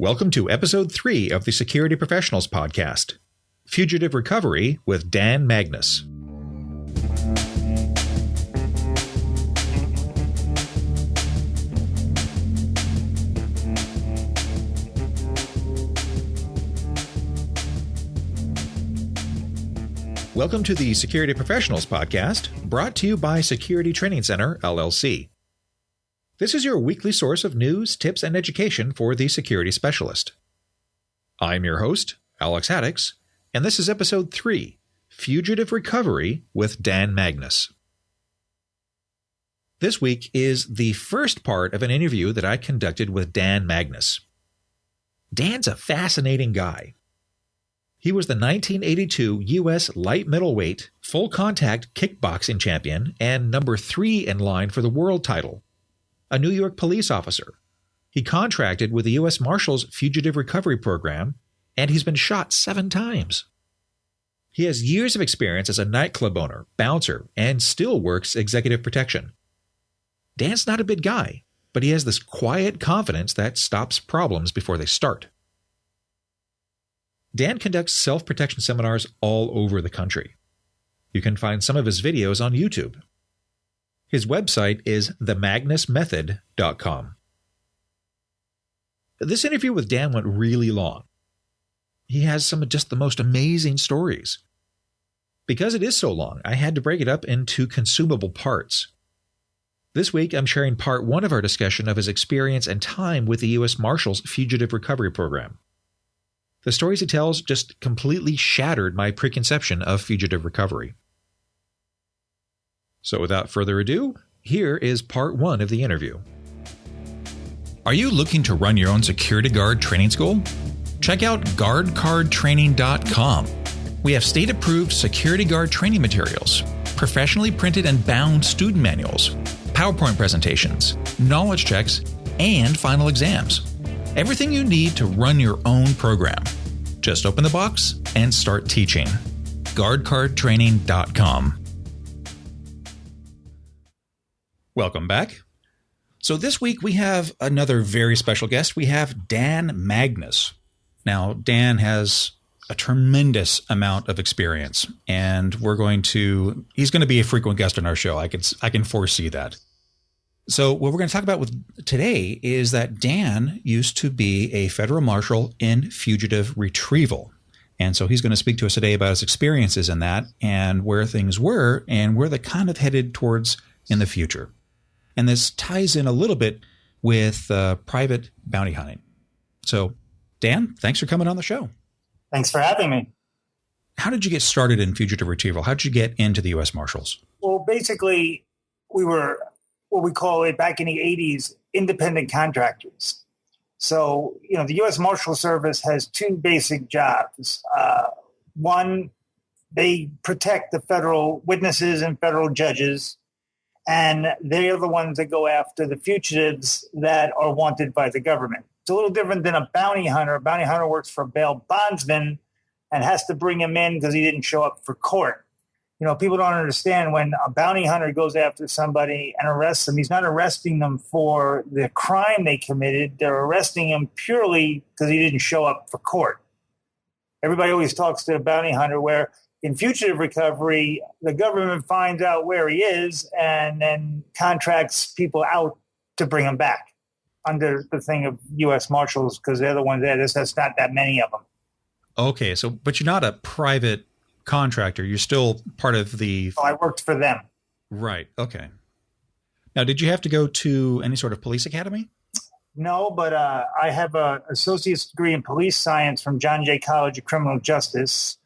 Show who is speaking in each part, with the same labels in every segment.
Speaker 1: Welcome to Episode 3 of the Security Professionals Podcast, Fugitive Recovery with Dan Magnus. Welcome to the Security Professionals Podcast, brought to you by Security Training Center, LLC. This is your weekly source of news, tips, and education for the security specialist. I'm your host, Alex Haddix, and this is Episode 3, Fugitive Recovery with Dan Magnus. This week is the first part of an interview that I conducted with Dan Magnus. Dan's a fascinating guy. He was the 1982 US light middleweight full contact kickboxing champion and number 3 in line for the world title. A New York police officer. He contracted with the US Marshals Fugitive Recovery Program, and he's been shot 7 times. He has years of experience as a nightclub owner, bouncer, and still works executive protection. Dan's not a big guy, but he has this quiet confidence that stops problems before they start. Dan conducts self-protection seminars all over the country. You can find some of his videos on YouTube. His website is themagnusmethod.com. This interview with Dan went really long. He has some of just the most amazing stories. Because it is so long, I had to break it up into consumable parts. This week, I'm sharing part 1 of our discussion of his experience and time with the US Marshals Fugitive Recovery Program. The stories he tells just completely shattered my preconception of fugitive recovery. So without further ado, here is part 1 of the interview. Are you looking to run your own security guard training school? Check out guardcardtraining.com. We have state-approved security guard training materials, professionally printed and bound student manuals, PowerPoint presentations, knowledge checks, and final exams. Everything you need to run your own program. Just open the box and start teaching. guardcardtraining.com. Welcome back. So this week we have another very special guest. We have Dan Magnus. Now, Dan has a tremendous amount of experience, and he's going to be a frequent guest on our show. I can foresee that. So what we're going to talk about with today is that Dan used to be a federal marshal in fugitive retrieval. And so he's going to speak to us today about his experiences in that and where things were and where they're kind of headed towards in the future. And this ties in a little bit with private bounty hunting. So, Dan, thanks for coming on the show.
Speaker 2: Thanks for having me.
Speaker 1: How did you get started in fugitive retrieval? How did you get into the U.S. Marshals?
Speaker 2: Well, basically, we were what we call it back in the 80s, independent contractors. So, the U.S. Marshal Service has 2 basic jobs. One, they protect the federal witnesses and federal judges. And they are the ones that go after the fugitives that are wanted by the government. It's a little different than a bounty hunter. A bounty hunter works for a bail bondsman and has to bring him in because he didn't show up for court. People don't understand when a bounty hunter goes after somebody and arrests them, he's not arresting them for the crime they committed. They're arresting him purely because he didn't show up for court. Everybody always talks to the bounty hunter where in fugitive recovery, the government finds out where he is and then contracts people out to bring him back under the thing of U.S. Marshals because they're the ones there. There's not that many of them.
Speaker 1: Okay, but you're not a private contractor. You're still part of the...
Speaker 2: Oh, I worked for them.
Speaker 1: Right, okay. Now, did you have to go to any sort of police academy?
Speaker 2: No, but I have an associate's degree in police science from John Jay College of Criminal Justice.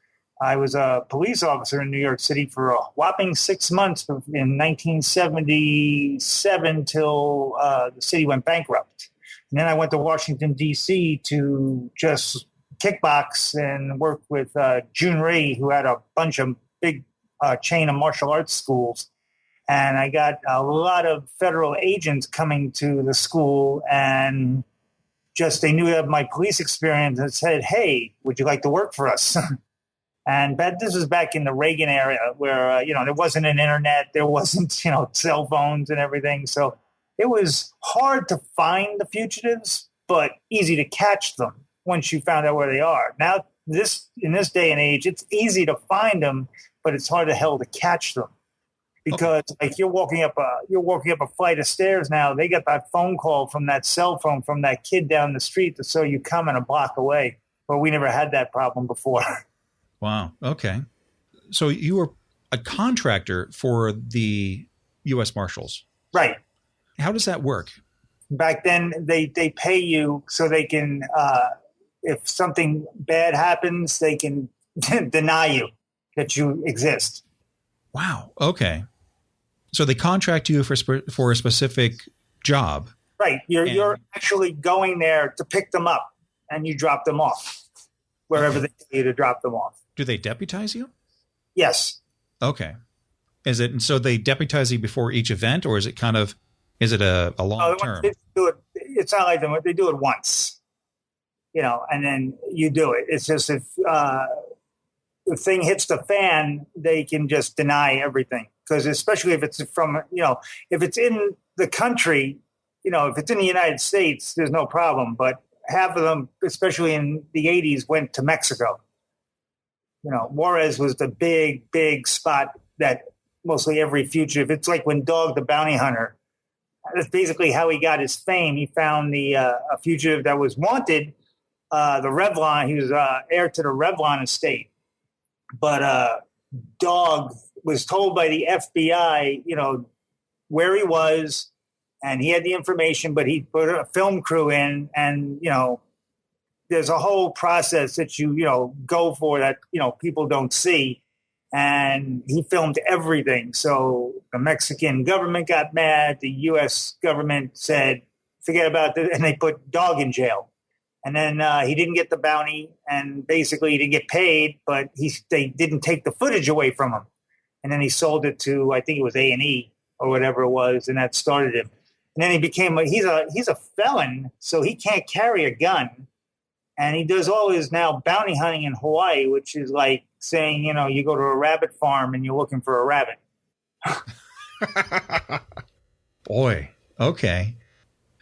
Speaker 2: I was a police officer in New York City for a whopping 6 months in 1977 till the city went bankrupt. And then I went to Washington, D.C. to just kickbox and work with June Ray, who had a bunch of big chain of martial arts schools. And I got a lot of federal agents coming to the school and they knew of my police experience and said, hey, would you like to work for us? And this was back in the Reagan era where, there wasn't an internet, there wasn't, cell phones and everything. So it was hard to find the fugitives, but easy to catch them once you found out where they are. Now, in this day and age, it's easy to find them, but it's hard to hell to catch them. Because like you're walking up a flight of stairs now, they get that phone call from that cell phone from that kid down the street to saw you coming a block away. But we never had that problem before.
Speaker 1: Wow. Okay. So you were a contractor for the US Marshals.
Speaker 2: Right.
Speaker 1: How does that work?
Speaker 2: Back then, they pay you so they can, if something bad happens, they can deny you that you exist.
Speaker 1: Wow. Okay. So they contract you for a specific job.
Speaker 2: Right. You're actually going there to pick them up, and you drop them off wherever they tell you to drop them off.
Speaker 1: Do they deputize you?
Speaker 2: Yes.
Speaker 1: Okay. So they deputize you before each event, or is it a long term?
Speaker 2: It's not like them. They do it once, and then you do it. It's just if the thing hits the fan, they can just deny everything. Because especially if it's from, if it's in the country, if it's in the United States, there's no problem. But half of them, especially in the 80s, went to Mexico. Juarez was the big spot that mostly every fugitive, it's like when Dog the Bounty Hunter, that's basically how he got his fame. He found a fugitive that was wanted, the Revlon, he was heir to the Revlon estate. But Dog was told by the FBI, where he was, and he had the information, but he put a film crew in, and, there's a whole process that you go for that, people don't see. And he filmed everything. So the Mexican government got mad. The U.S. government said, forget about this. And they put Dog in jail. And then he didn't get the bounty, and basically he didn't get paid, but they didn't take the footage away from him. And then he sold it to, I think it was A&E or whatever it was, and that started him. And then he became he's a felon, so he can't carry a gun. And he does all his now bounty hunting in Hawaii, which is like saying, you go to a rabbit farm and you're looking for a rabbit.
Speaker 1: Boy. Okay.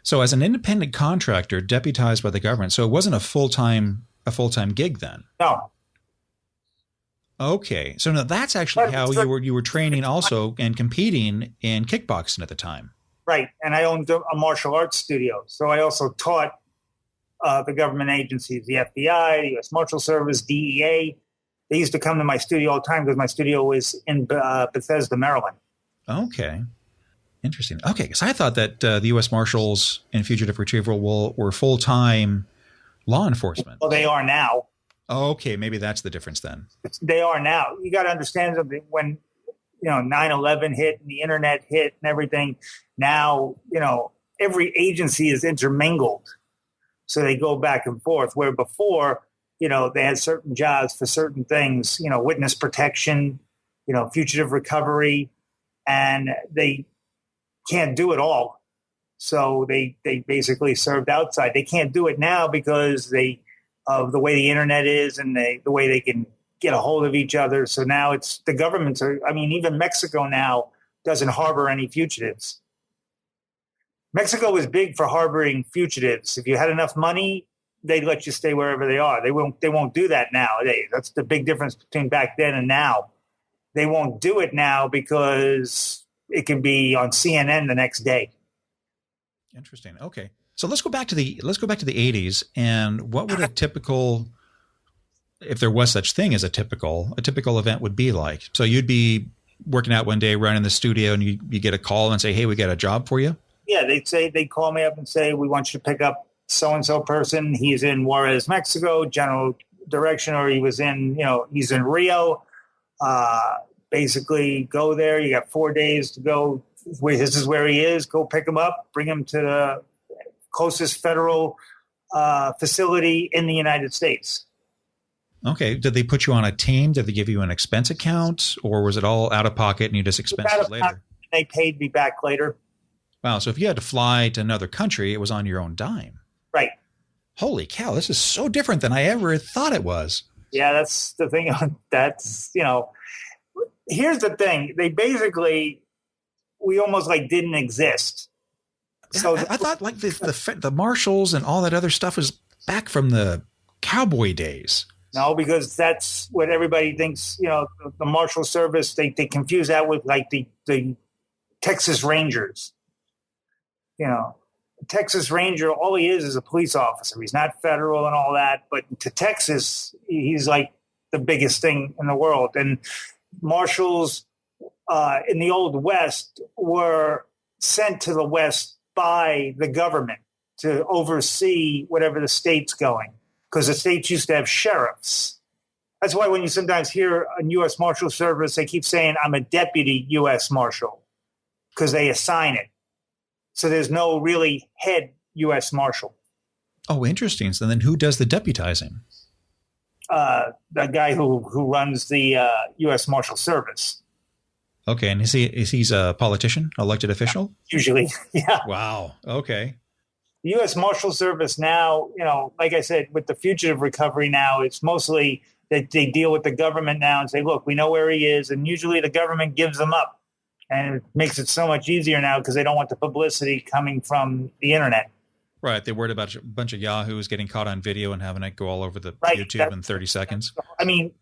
Speaker 1: So as an independent contractor deputized by the government, so it wasn't a full-time gig then?
Speaker 2: No.
Speaker 1: Okay. So now that's actually how you were training also and competing in kickboxing at the time.
Speaker 2: Right. And I owned a martial arts studio. So I also taught the government agencies, the FBI, the US Marshals Service, DEA. They used to come to my studio all the time because my studio was in Bethesda, Maryland.
Speaker 1: Okay. Interesting. Okay, because I thought that the U.S. Marshals and Fugitive Retrieval were full-time law enforcement.
Speaker 2: Well, they are now.
Speaker 1: Okay, maybe that's the difference then.
Speaker 2: They are now. You got to understand something. When 9/11 hit and the internet hit and everything, now every agency is intermingled, so they go back and forth. Where before, they had certain jobs for certain things. Witness protection, fugitive recovery, and they can't do it all. So they basically served outside. They can't do it now because of the way the internet is and the way they can get a hold of each other. So now it's the governments even Mexico now doesn't harbor any fugitives. Mexico was big for harboring fugitives. If you had enough money, they'd let you stay wherever they are. They won't do that nowadays. That's the big difference between back then and now. They won't do it now because it can be on CNN the next day.
Speaker 1: Interesting. Okay. So let's go back to the 80s, and what would a typical, if there was such thing as a typical event would be like? So you'd be working out one day, running the studio, and you get a call and say, "Hey, we got a job for you." Yeah,
Speaker 2: they'd call me up and say, "We want you to pick up so-and-so person. He's in Juarez, Mexico, general direction," or he's in Rio. Basically go there. You got 4 days to go. This is where he is. Go pick him up, bring him to the closest federal facility in the United States.
Speaker 1: Okay. Did they put you on a team? Did they give you an expense account, or was it all out of pocket and you just expensed it later?
Speaker 2: They paid me back later.
Speaker 1: Wow. So if you had to fly to another country, it was on your own dime.
Speaker 2: Right.
Speaker 1: Holy cow. This is so different than I ever thought it was.
Speaker 2: Yeah, that's the thing. Here's the thing. We almost didn't exist. So
Speaker 1: I thought like the marshals and all that other stuff was back from the cowboy days.
Speaker 2: no, because that's what everybody thinks. The Marshal Service, they confuse that with like the Texas Rangers. Texas Ranger, all he is a police officer. He's not federal and all that, but to Texas, he's like the biggest thing in the world. And marshals in the Old West were sent to the West by the government to oversee whatever the state's going, because the states used to have sheriffs. That's why when you sometimes hear a U.S. Marshal Service, they keep saying, I'm a deputy U.S. Marshal, because they assign it. So there's no really head U.S. Marshal.
Speaker 1: Oh, interesting. So then who does the deputizing?
Speaker 2: The guy who runs the U.S. Marshal Service.
Speaker 1: Okay, and he's a politician, elected official?
Speaker 2: Usually, yeah.
Speaker 1: Wow. Okay.
Speaker 2: The U.S. Marshal Service now, like I said, with the fugitive recovery now, it's mostly that they deal with the government now and say, look, we know where he is. And usually the government gives them up. And it makes it so much easier now because they don't want the publicity coming from the internet.
Speaker 1: Right. They're worried about a bunch of yahoos getting caught on video and having it go all over the YouTube in 30 seconds.
Speaker 2: I mean,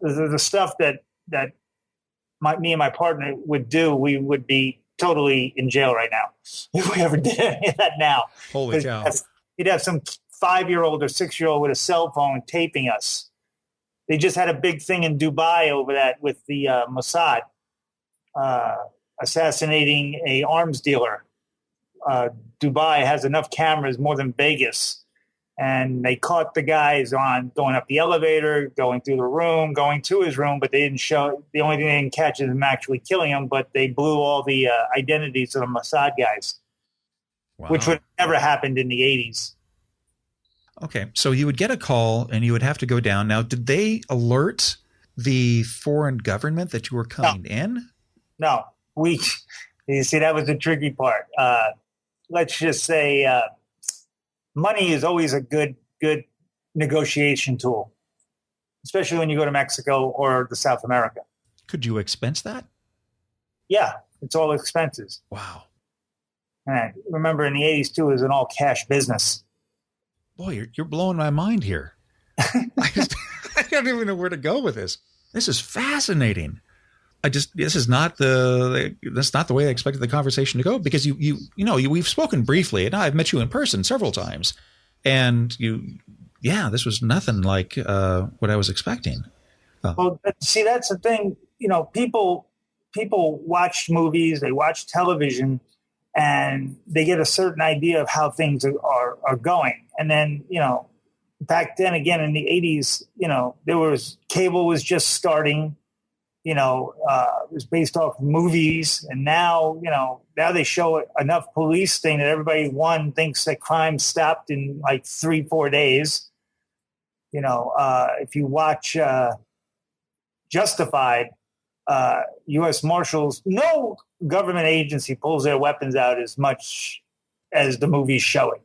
Speaker 2: the stuff that me and my partner would do, we would be totally in jail right now if we ever did any of that now.
Speaker 1: Holy cow.
Speaker 2: You'd have some 5-year-old or 6-year-old with a cell phone taping us. They just had a big thing in Dubai over that with the Mossad. Assassinating a arms dealer. Dubai has enough cameras more than Vegas, and they caught the guys on going up the elevator, going through the room, going to his room, but they didn't show. The only thing they didn't catch is him actually killing him, but they blew all the identities of the Mossad guys, which would have never happened in the 80s.
Speaker 1: Okay, so you would get a call and you would have to go down. Now, did they alert the foreign government that you were coming in?
Speaker 2: No, you see, that was the tricky part. Let's just say money is always a good negotiation tool, especially when you go to Mexico or to South America.
Speaker 1: Could you expense that?
Speaker 2: Yeah, it's all expenses.
Speaker 1: Wow.
Speaker 2: And I remember in the 80s, too, it was an all cash business.
Speaker 1: Boy, you're blowing my mind here. I don't even know where to go with this. This is fascinating. That's not the way I expected the conversation to go, because we've spoken briefly and I've met you in person several times, and this was nothing like what I was expecting.
Speaker 2: Well, see, that's the thing. People watch movies, they watch television, and they get a certain idea of how things are going. And then, back then again in the 80s, cable was just starting. It was based off movies, and now they show enough police thing that everybody thinks that crime stopped in like 3-4 days. If you watch Justified, U.S. Marshals, no government agency pulls their weapons out as much as the movies show it.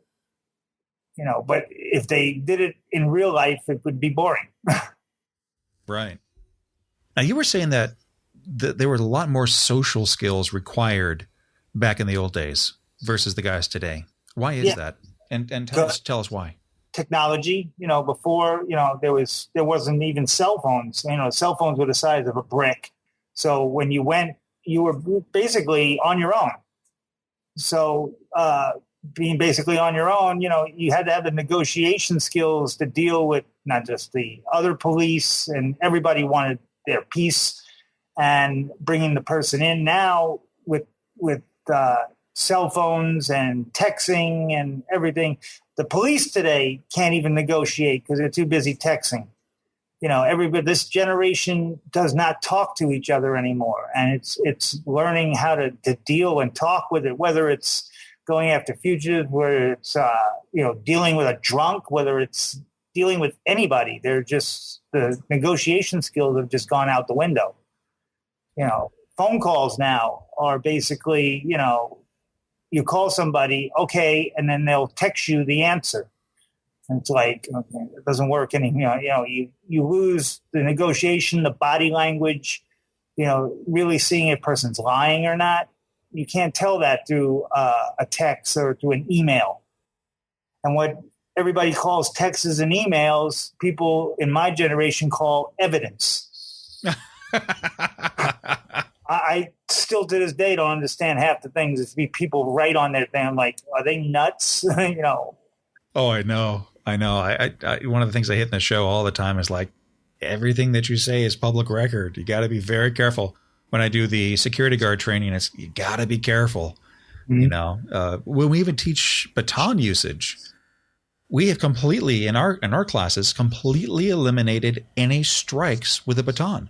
Speaker 2: But if they did it in real life, it would be boring.
Speaker 1: Right. Now, you were saying that there were a lot more social skills required back in the old days versus the guys today. Why is that? And tell us why. Technology,
Speaker 2: before, there wasn't even cell phones. Cell phones were the size of a brick. So when you went, you were basically on your own. So being basically on your own, you had to have the negotiation skills to deal with not just the other police, and everybody wanted their piece, and bringing the person in now with cell phones and texting and everything. The police today can't even negotiate because they're too busy texting. This generation does not talk to each other anymore, and it's learning how to deal and talk with it, whether it's going after fugitives, whether it's dealing with a drunk, whether it's dealing with anybody. The negotiation skills have just gone out the window. Phone calls now are basically, you call somebody, okay, and then they'll text you the answer. And it's like, okay, it doesn't work anymore. You lose the negotiation, the body language, really seeing if a person's lying or not. You can't tell that through a text or through an email. And what everybody calls texts and emails, people in my generation call evidence. I still to this day don't understand half the things. It's people write on their thing. I'm like, are they nuts?
Speaker 1: Oh, I know. I one of the things I hit in the show all the time is like, everything that you say is public record. You got to be very careful. When I do the security guard training, you got to be careful. Mm-hmm. When we even teach baton usage, we have completely in our classes completely eliminated any strikes with a baton.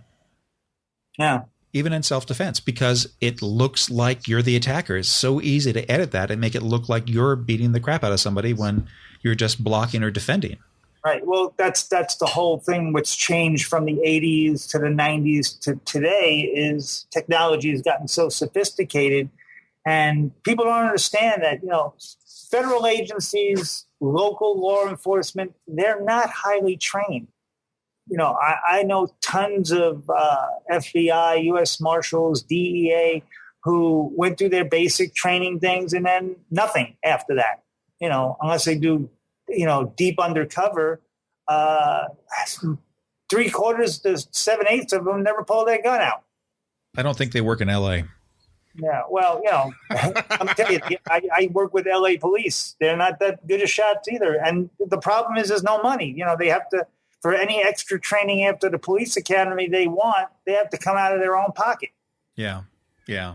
Speaker 2: Yeah.
Speaker 1: Even in self-defense, because it looks like you're the attacker. It's so easy to edit that and make it look like you're beating the crap out of somebody when you're just blocking or defending.
Speaker 2: Right. Well, that's the whole thing. What's changed from the 80s to the 90s to today is technology has gotten so sophisticated, and people don't understand that, federal agencies, local law enforcement, they're not highly trained. I know tons of FBI, US Marshals, DEA who went through their basic training things and then nothing after that, unless they do, deep undercover. 3/4 to 7/8 of them never pull their gun out.
Speaker 1: I don't think they work in LA.
Speaker 2: Yeah, well, I'm telling you, I work with LA police. They're not that good at shots either. And the problem is there's no money. They have to, for any extra training after the police academy they have to come out of their own pocket.
Speaker 1: Yeah. Yeah.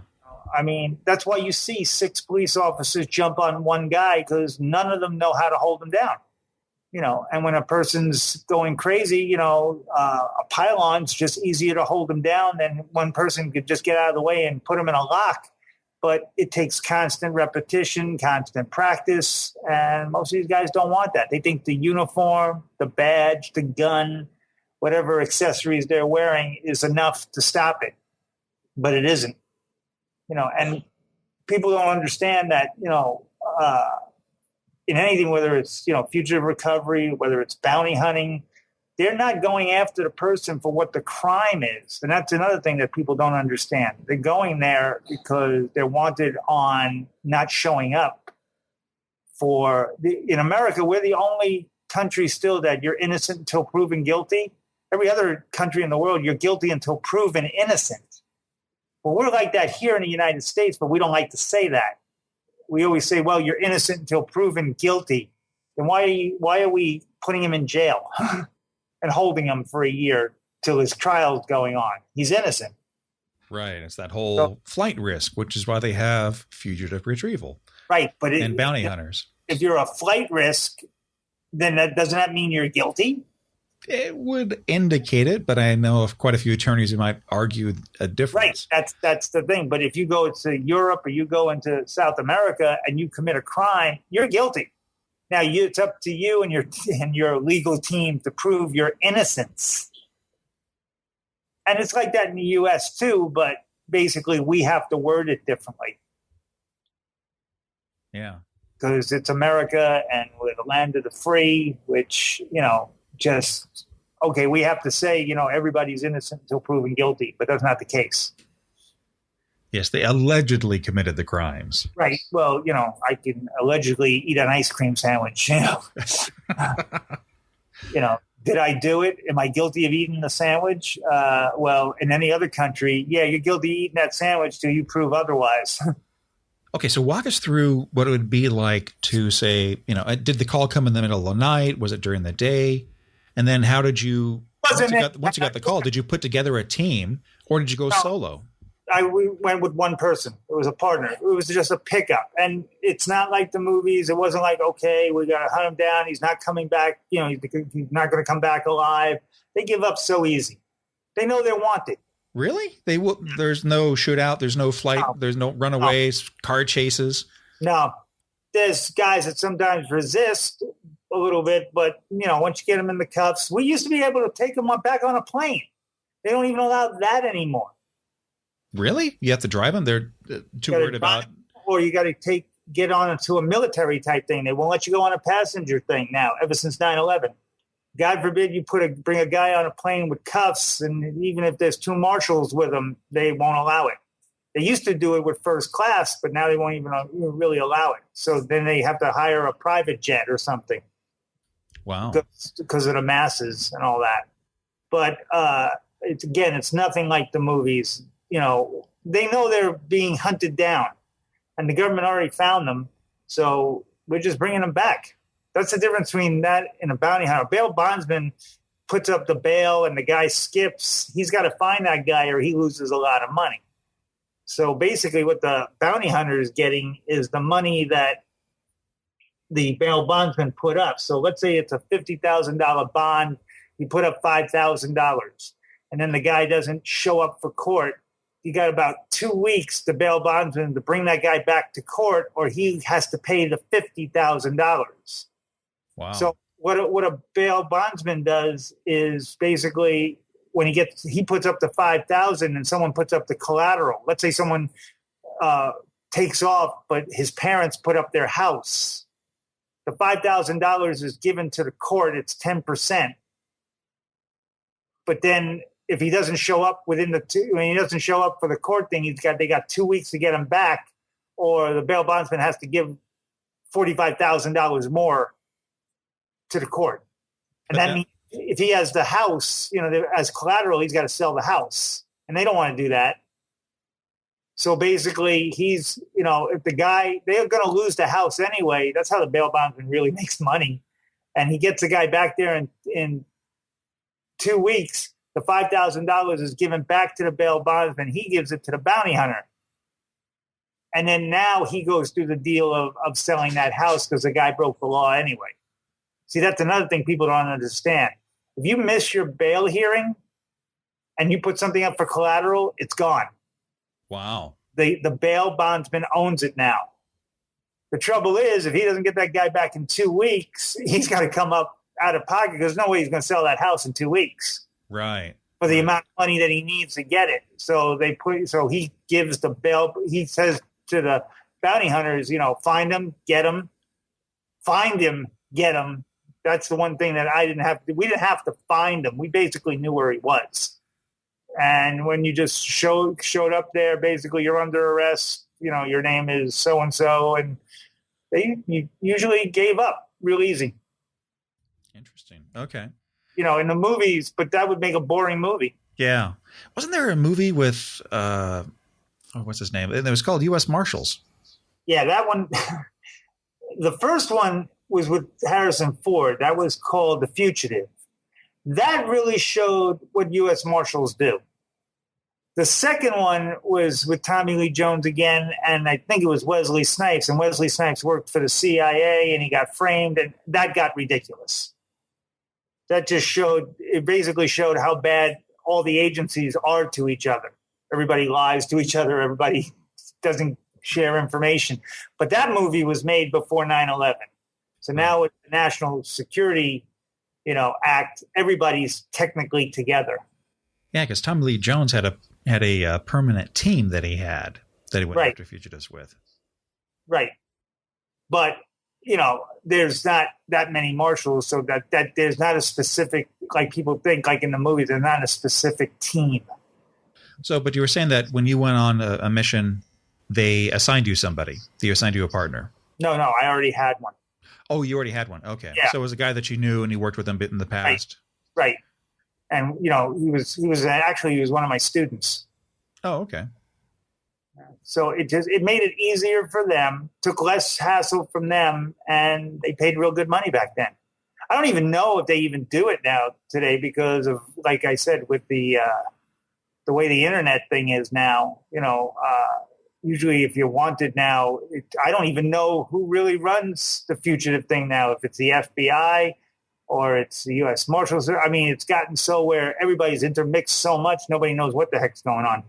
Speaker 2: I mean, that's why you see 6 police officers jump on one guy, because none of them know how to hold him down. And when a person's going crazy, a pylon's just easier to hold them down than one person could just get out of the way and put them in a lock. But it takes constant repetition, constant practice, and most of these guys don't want that. They think the uniform, the badge, the gun, whatever accessories they're wearing is enough to stop it. But it isn't. And people don't understand that, in anything, whether it's, fugitive recovery, whether it's bounty hunting, they're not going after the person for what the crime is. And that's another thing that people don't understand. They're going there because they're wanted on not showing up. In America, we're the only country still that you're innocent until proven guilty. Every other country in the world, you're guilty until proven innocent. Well, we're like that here in the United States, but we don't like to say that. We always say, well, you're innocent until proven guilty. Then why are we putting him in jail and holding him for a year till his trial's going on? He's innocent.
Speaker 1: Right. It's that whole flight risk, which is why they have fugitive retrieval.
Speaker 2: Right.
Speaker 1: And bounty hunters.
Speaker 2: If you're a flight risk, then doesn't that mean you're guilty?
Speaker 1: It would indicate it, but I know of quite a few attorneys who might argue a difference.
Speaker 2: Right, that's the thing. But if you go to Europe or you go into South America and you commit a crime, you're guilty. Now it's up to you and your legal team to prove your innocence. And it's like that in the U.S. too, but basically we have to word it differently.
Speaker 1: Yeah,
Speaker 2: because it's America and we're the land of the free, which we have to say, everybody's innocent until proven guilty, but that's not the case.
Speaker 1: Yes, they allegedly committed the crimes.
Speaker 2: Right. Well, I can allegedly eat an ice cream sandwich. Did I do it? Am I guilty of eating the sandwich? Well, in any other country, yeah, you're guilty of eating that sandwich till you prove otherwise.
Speaker 1: Okay, so walk us through what it would be like to say, did the call come in the middle of the night? Was it during the day? And then how did you, once you got the call, did you put together a team or did you go solo?
Speaker 2: We went with one person. It was a partner. It was just a pickup. And it's not like the movies. It wasn't like, okay, we got to hunt him down. He's not coming back. He's not going to come back alive. They give up so easy. They know they're wanted.
Speaker 1: Really? There's no shootout. There's no flight. No. There's no runaways, car chases.
Speaker 2: No. There's guys that sometimes resist a little bit, but once you get them in the cuffs, we used to be able to take them back on a plane. They don't even allow that anymore.
Speaker 1: Really? You have to drive them? They're too worried about.
Speaker 2: Or you got to get on into a military type thing. They won't let you go on a passenger thing now. Ever since 9/11. God forbid you bring a guy on a plane with cuffs, and even if there's 2 marshals with him, they won't allow it. They used to do it with first class, but now they won't even really allow it. So then they have to hire a private jet or something.
Speaker 1: Wow.
Speaker 2: Because of the masses and all that. But it's nothing like the movies. They know they're being hunted down, and the government already found them. So we're just bringing them back. That's the difference between that and a bounty hunter. A bail bondsman puts up the bail and the guy skips. He's got to find that guy or he loses a lot of money. So basically what the bounty hunter is getting is the money that the bail bondsman put up. So let's say it's a $50,000 bond. You put up $5,000 and then the guy doesn't show up for court. You got about 2 weeks, the bail bondsman, to bring that guy back to court, or he has to pay the $50,000.
Speaker 1: Wow.
Speaker 2: So what a bail bondsman does is basically when he puts up the $5,000 and someone puts up the collateral. Let's say someone takes off, but his parents put up their house. The $5,000 is given to the court. It's 10%. But then if he doesn't show up when he doesn't show up for the court thing, they got 2 weeks to get him back, or the bail bondsman has to give $45,000 more to the court. And that means if he has the house, as collateral, he's got to sell the house, and they don't want to do that. So basically, if the guy, they're going to lose the house anyway. That's how the bail bondsman really makes money. And he gets the guy back there in 2 weeks. The $5,000 is given back to the bail bondsman. He gives it to the bounty hunter. And then now he goes through the deal of selling that house because the guy broke the law anyway. See, that's another thing people don't understand. If you miss your bail hearing and you put something up for collateral, it's gone.
Speaker 1: Wow.
Speaker 2: The bail bondsman owns it now. The trouble is, if he doesn't get that guy back in 2 weeks, he's got to come up out of pocket because there's no way he's going to sell that house in 2 weeks.
Speaker 1: Right.
Speaker 2: For the amount of money that he needs to get it. So he gives the bail, he says to the bounty hunters, find him, get him. Find him, get him. That's the one thing that we didn't have to find him. We basically knew where he was. And when you just showed up there, basically you're under arrest, your name is so-and-so, and they usually gave up real easy.
Speaker 1: Interesting. Okay.
Speaker 2: In the movies, but that would make a boring movie.
Speaker 1: Yeah. Wasn't there a movie with, what's his name? It was called US Marshals.
Speaker 2: Yeah, that one. The first one was with Harrison Ford. That was called The Fugitive. That really showed what US Marshals do. The second one was with Tommy Lee Jones again, and I think it was Wesley Snipes. And Wesley Snipes worked for the CIA, and he got framed, and that got ridiculous. That basically showed how bad all the agencies are to each other. Everybody lies to each other. Everybody doesn't share information. But that movie was made before 9/11. So now with the National Security, Act, everybody's technically together.
Speaker 1: Yeah, because Tommy Lee Jones had a permanent team that he went after fugitives with. Right.
Speaker 2: But there's not that many marshals, so that there's not a specific, like people think, like in the movies, there's not a specific team.
Speaker 1: So, but you were saying that when you went on a mission, they assigned you somebody. They assigned you a partner.
Speaker 2: No, I already had one.
Speaker 1: Oh, you already had one. Okay.
Speaker 2: Yeah.
Speaker 1: So it was a guy that you knew and you worked with him a bit in the past.
Speaker 2: Right. And, he was one of my students.
Speaker 1: Oh, okay.
Speaker 2: So it made it easier for them, took less hassle from them, and they paid real good money back then. I don't even know if they even do it now today because of, like I said, with the way the internet thing is now, usually if you're wanted now, I don't even know who really runs the fugitive thing now, if it's the FBI or it's the US Marshals. I mean, it's gotten so where everybody's intermixed so much, nobody knows what the heck's going on.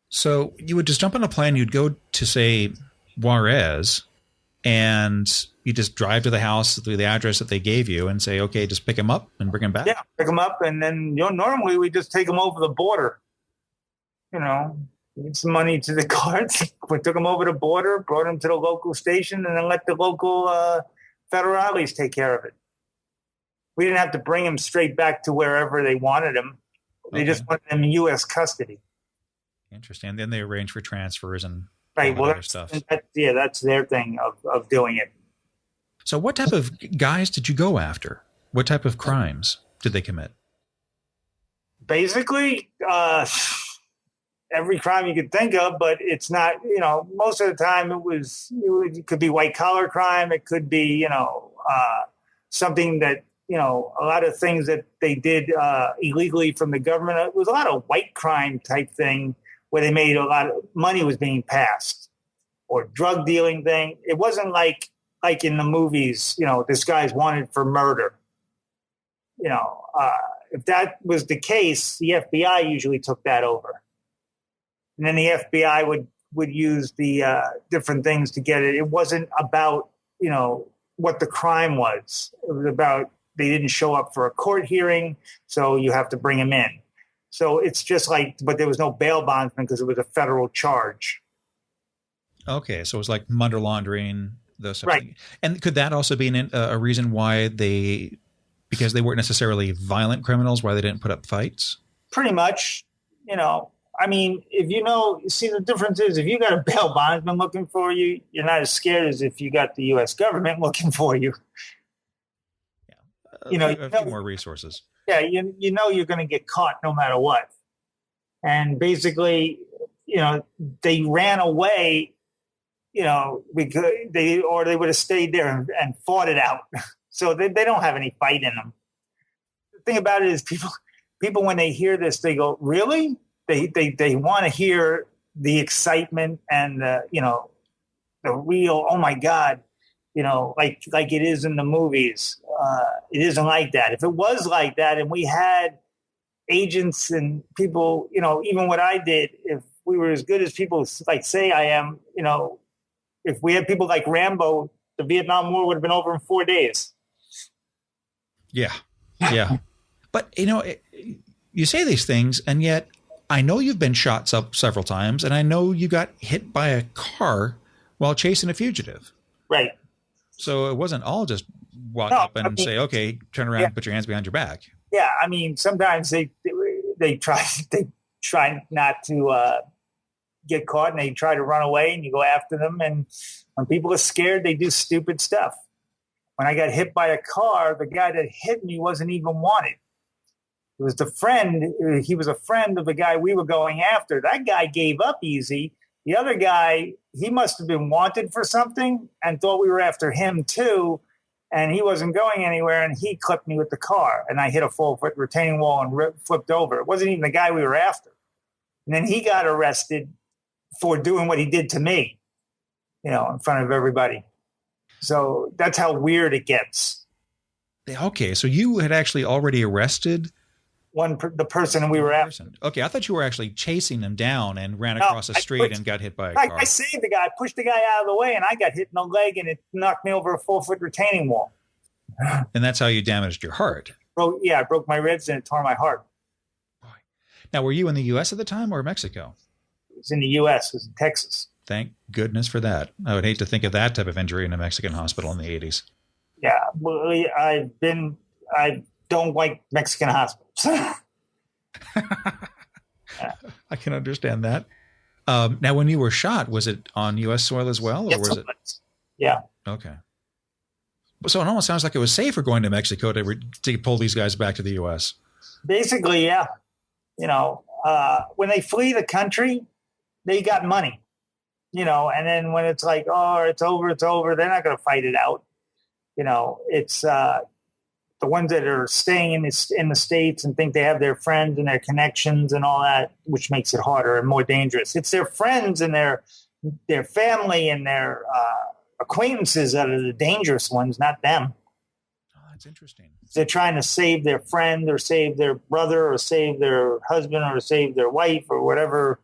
Speaker 1: So you would just jump on a plane, you'd go to, say, Juarez, and you just drive to the house through the address that they gave you and say, okay, just pick him up and bring him back?
Speaker 2: Yeah, pick him up, and then normally we just take him over the border. Get some money to the guards. We took him over the border, brought him to the local station, and then let the local federales take care of it. We didn't have to bring him straight back to wherever they wanted him. They just wanted him in U.S. custody.
Speaker 1: Interesting. And then they arrange for transfers and
Speaker 2: Right.
Speaker 1: all that
Speaker 2: Well,
Speaker 1: other stuff.
Speaker 2: that's their thing of doing it.
Speaker 1: So what type of guys did you go after? What type of crimes did they commit?
Speaker 2: Basically, every crime you could think of, but it's not, most of the time it could be white collar crime. It could be, something that, a lot of things that they did illegally from the government. It was a lot of white crime type thing where they made a lot of money was being passed, or drug dealing thing. It wasn't like in the movies, this guy's wanted for murder. If that was the case, the FBI usually took that over. And then the FBI would use the different things to get it. It wasn't about, what the crime was. It was about they didn't show up for a court hearing, so you have to bring them in. So it's just but there was no bail bondsman because it was a federal charge.
Speaker 1: Okay, so it was like money laundering, those types
Speaker 2: Right.
Speaker 1: of things. And could that also be a reason why because they weren't necessarily violent criminals, why they didn't put up fights?
Speaker 2: Pretty much, if see, the difference is if you got a bail bondsman looking for you, you're not as scared as if you got the U.S. government looking for you.
Speaker 1: Yeah. A few more resources.
Speaker 2: Yeah, you're going to get caught no matter what. And basically, they ran away, because they would have stayed there and fought it out. So they don't have any fight in them. The thing about it is people when they hear this, they go, really? They want to hear the excitement and the real, oh my God, like it is in the movies. It isn't like that. If it was like that and we had agents and people, even what I did, if we were as good as people say I am, if we had people like Rambo, the Vietnam War would have been over in 4 days.
Speaker 1: Yeah. Yeah. But, you say these things, and yet I know you've been shot several times, and I know you got hit by a car while chasing a fugitive.
Speaker 2: Right.
Speaker 1: So it wasn't all just walk up and say, okay, turn around, put your hands behind your back.
Speaker 2: Yeah. Sometimes they try not to get caught, and they try to run away, and you go after them. And when people are scared, they do stupid stuff. When I got hit by a car, the guy that hit me wasn't even wanted. It was the friend. He was a friend of the guy we were going after. That guy gave up easy. The other guy, he must have been wanted for something and thought we were after him too. And he wasn't going anywhere. And he clipped me with the car. And I hit a 4-foot retaining wall and flipped over. It wasn't even the guy we were after. And then he got arrested for doing what he did to me, in front of everybody. So that's how weird it gets.
Speaker 1: Okay. So you had actually already arrested
Speaker 2: the person we were after.
Speaker 1: Okay, I thought you were actually chasing him down and ran across the street and got hit by a car.
Speaker 2: I saved the guy, pushed the guy out of the way, and I got hit in the leg, and it knocked me over a 4-foot retaining wall.
Speaker 1: And that's how you damaged your heart.
Speaker 2: I broke my ribs and it tore my heart.
Speaker 1: Now, were you in the U.S. at the time or Mexico?
Speaker 2: It was in the U.S. It was in Texas.
Speaker 1: Thank goodness for that. I would hate to think of that type of injury in a Mexican hospital in the 80s.
Speaker 2: Yeah, well, I don't like Mexican hospitals.
Speaker 1: I can understand that. Now, when you were shot, was it on U.S. soil as well? Or was it?
Speaker 2: Yeah.
Speaker 1: Okay. So it almost sounds like it was safer going to Mexico to pull these guys back to the U.S.
Speaker 2: Basically, yeah. When they flee the country, they got money. And then when it's like, oh, it's over, they're not going to fight it out. It's the ones that are staying in the States and think they have their friends and their connections and all that, which makes it harder and more dangerous. It's their friends and their family and their acquaintances that are the dangerous ones, not them.
Speaker 1: Oh, that's interesting.
Speaker 2: They're trying to save their friend or save their brother or save their husband or save their wife or whatever,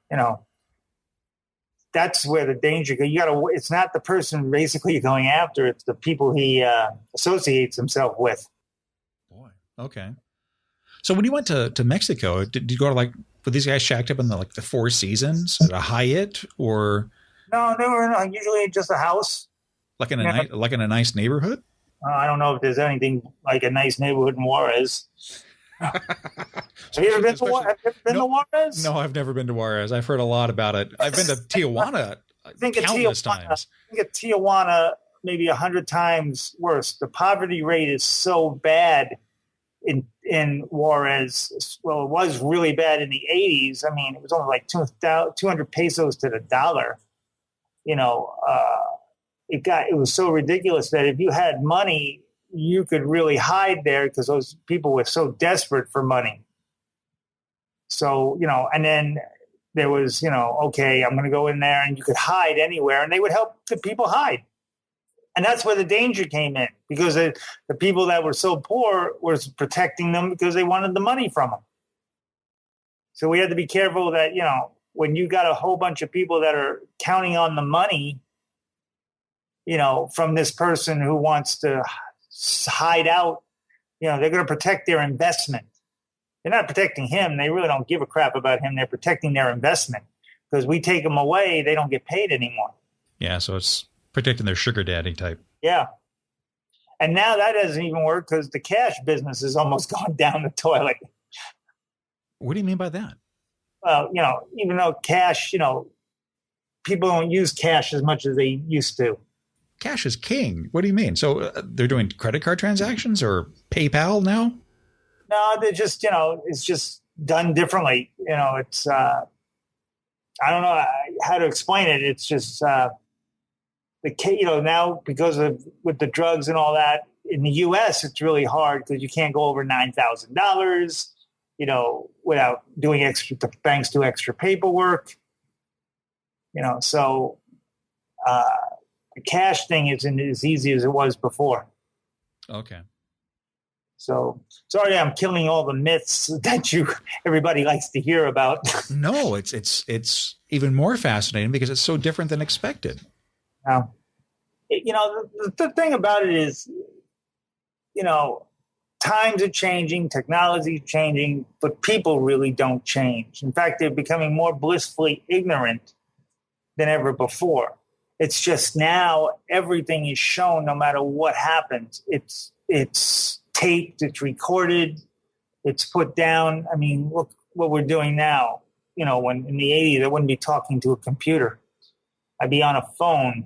Speaker 2: That's where the danger goes. It's not the person basically you're going after. It's the people he associates himself with.
Speaker 1: Boy. Okay. So when you went to Mexico, did you go to were these guys shacked up in the Four Seasons at a Hyatt or?
Speaker 2: No, they were usually just a house.
Speaker 1: Like in a nice neighborhood?
Speaker 2: I don't know if there's anything like a nice neighborhood in Juarez. Have you ever been to Juarez?
Speaker 1: No, I've never been to Juarez. I've heard a lot about it. I've been to Tijuana countless times.
Speaker 2: I think of Tijuana maybe 100 times worse. The poverty rate is so bad in Juarez. Well, it was really bad in the 80s. I mean, it was only like 200 pesos to the dollar. You know, it was so ridiculous that if you had money, you could really hide there because those people were so desperate for money. So, you know, and then there was, you know, okay, I'm going to go in there, and you could hide anywhere, and they would help the people hide. And that's where the danger came in, because the people that were so poor was protecting them because they wanted the money from them. So we had to be careful that, you know, when you got a whole bunch of people that are counting on the money, you know, from this person who wants to hide out, you know, they're going to protect their investment. They're not protecting him. They really don't give a crap about him. They're protecting their investment, because we take them away, they don't get paid anymore.
Speaker 1: Yeah, so it's protecting their sugar daddy type.
Speaker 2: Yeah. And now that doesn't even work because the cash business has almost gone down the toilet.
Speaker 1: What do you mean by that?
Speaker 2: Well, you know, even though cash, you know, people don't use cash as much as they used to.
Speaker 1: Cash is king. What do you mean? So they're doing credit card transactions or PayPal now?
Speaker 2: No, they're just, you know, it's just done differently. You know, it's, I don't know how to explain it. It's just, you know, now because of with the drugs and all that in the US, it's really hard because you can't go over $9,000, you know, without doing the banks do extra paperwork, you know, so the cash thing isn't as easy as it was before.
Speaker 1: Okay.
Speaker 2: So sorry, I'm killing all the myths that everybody likes to hear about.
Speaker 1: No, it's even more fascinating because it's so different than expected.
Speaker 2: You know, the thing about it is, you know, times are changing, technology is changing, but people really don't change. In fact, they're becoming more blissfully ignorant than ever before. It's just now everything is shown no matter what happens. It's taped, it's recorded, it's put down. I mean, look what we're doing now. You know, when in the 80s, I wouldn't be talking to a computer. I'd be on a phone,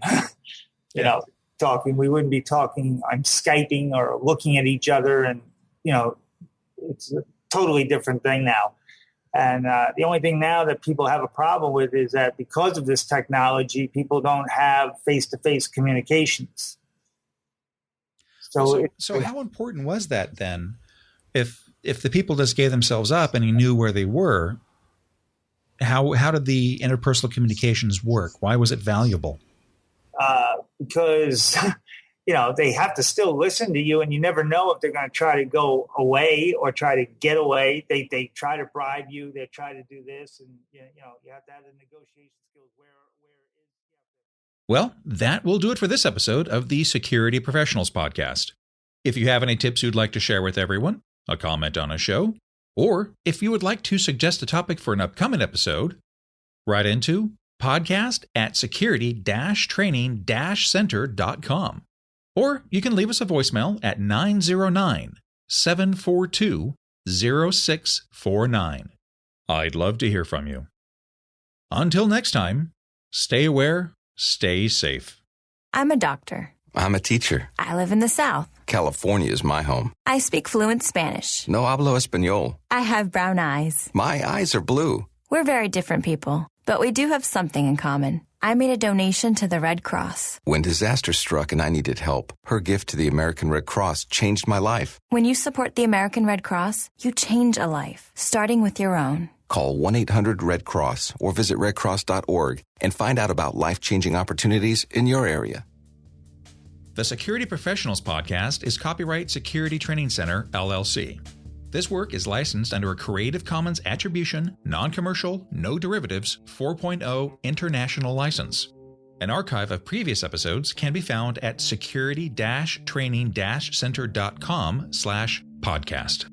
Speaker 2: you know, talking. We wouldn't be talking on Skyping or looking at each other. And, you know, it's a totally different thing now. And the only thing now that people have a problem with is that because of this technology, people don't have face-to-face communications.
Speaker 1: So how important was that then? If the people just gave themselves up and you knew where they were, how did the interpersonal communications work? Why was it valuable?
Speaker 2: Because, you know, they have to still listen to you, and you never know if they're going to try to go away or try to get away. They try to bribe you. They try to do this, and you know, you have to have the negotiation skills.
Speaker 1: Well, that will do it for this episode of the Security Professionals Podcast. If you have any tips you'd like to share with everyone, a comment on a show, or if you would like to suggest a topic for an upcoming episode, write into podcast@security-training-center.com. Or you can leave us a voicemail at 909-742-0649. I'd love to hear from you. Until next time, stay aware, stay safe.
Speaker 3: I'm a doctor.
Speaker 4: I'm a teacher.
Speaker 3: I live in the South.
Speaker 4: California is my home.
Speaker 3: I speak fluent Spanish.
Speaker 4: No hablo español.
Speaker 3: I have brown eyes.
Speaker 4: My eyes are blue.
Speaker 3: We're very different people, but we do have something in common. I made a donation to the Red Cross.
Speaker 4: When disaster struck and I needed help, her gift to the American Red Cross changed my life.
Speaker 3: When you support the American Red Cross, you change a life, starting with your own.
Speaker 4: Call 1-800-RED-CROSS or visit redcross.org and find out about life-changing opportunities in your area.
Speaker 1: The Security Professionals Podcast is copyright Security Training Center, LLC. This work is licensed under a Creative Commons Attribution, Non-Commercial, No Derivatives 4.0 International License. An archive of previous episodes can be found at security-training-center.com/podcast.